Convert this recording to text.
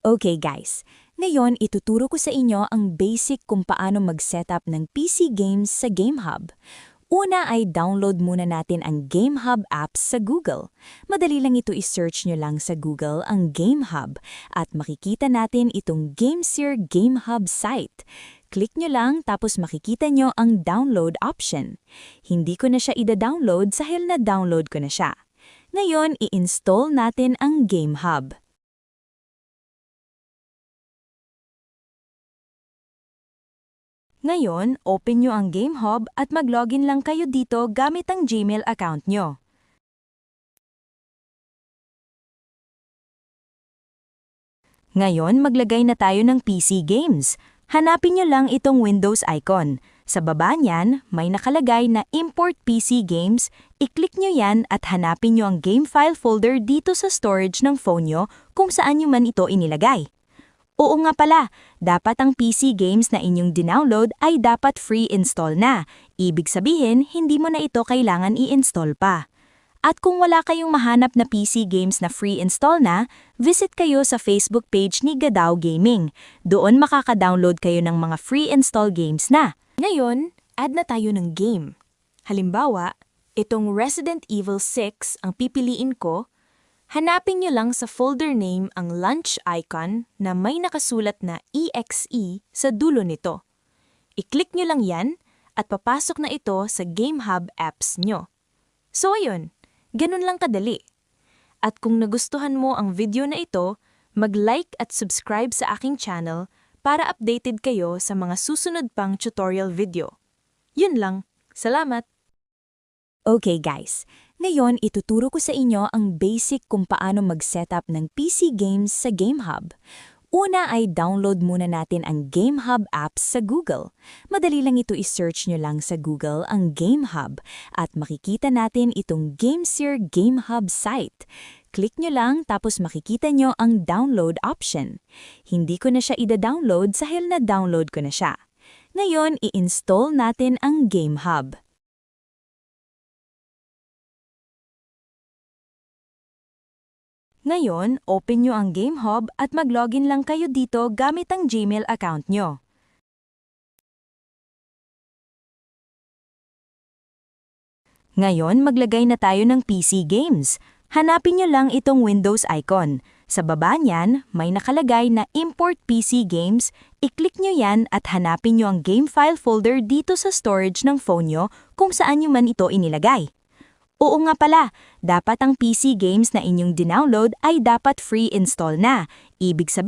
Okay guys, ngayon ituturo ko sa inyo ang basic kung paano mag-setup ng PC games sa GameHub. Una ay download muna natin ang GameHub apps sa Google. Madali lang ito i-search nyo lang sa Google ang GameHub at makikita natin itong GameSir GameHub site. Click nyo lang tapos makikita nyo ang download option. Hindi ko na siya ida-download dahil na-download ko na siya. Ngayon, i-install natin ang GameHub. Ngayon, open nyo ang GameHub at mag-login lang kayo dito gamit ang Gmail account nyo. Ngayon, maglagay na tayo ng PC games. Hanapin nyo lang itong Windows icon. Sa baba niyan, may nakalagay na Import PC Games. I-click nyo yan at hanapin nyo ang game file folder dito sa storage ng phone nyo kung saan nyo man ito inilagay. Oo nga pala, dapat ang PC games na inyong dinownload ay dapat free install na. Ibig sabihin, hindi mo na ito kailangan i-install pa. At kung wala kayong mahanap na PC games na free install na, visit kayo sa Facebook page ni Gadaw Gaming. Doon makaka-download kayo ng mga free install games na. Ngayon, add na tayo ng game. Halimbawa, itong Resident Evil 6 ang pipiliin ko. Hanapin nyo lang sa folder name ang launch icon na may nakasulat na EXE sa dulo nito. I-click nyo lang yan at papasok na ito sa GameHub apps nyo. So ayun, ganun lang kadali. At kung nagustuhan mo ang video na ito, mag-like at subscribe sa aking channel para updated kayo sa mga susunod pang tutorial video. Yun lang, salamat! Okay guys, ngayon ituturo ko sa inyo ang basic kung paano mag-setup ng PC games sa GameHub. Una ay download muna natin ang GameHub apps sa Google. Madali lang ito i-search nyo lang sa Google ang GameHub at makikita natin itong GameSir GameHub site. Click nyo lang tapos makikita nyo ang download option. Hindi ko na siya ida-download dahil na-download ko na siya. Ngayon, i-install natin ang GameHub. Ngayon, open nyo ang GameHub at mag-login lang kayo dito gamit ang Gmail account nyo. Ngayon, maglagay na tayo ng PC games. Hanapin nyo lang itong Windows icon. Sa baba niyan, may nakalagay na Import PC Games. I-click nyo yan at hanapin nyo ang game file folder dito sa storage ng phone nyo kung saan nyo man ito inilagay. Oo nga pala, dapat ang PC games na inyong dinownload ay dapat free install na. Ibig sabihin,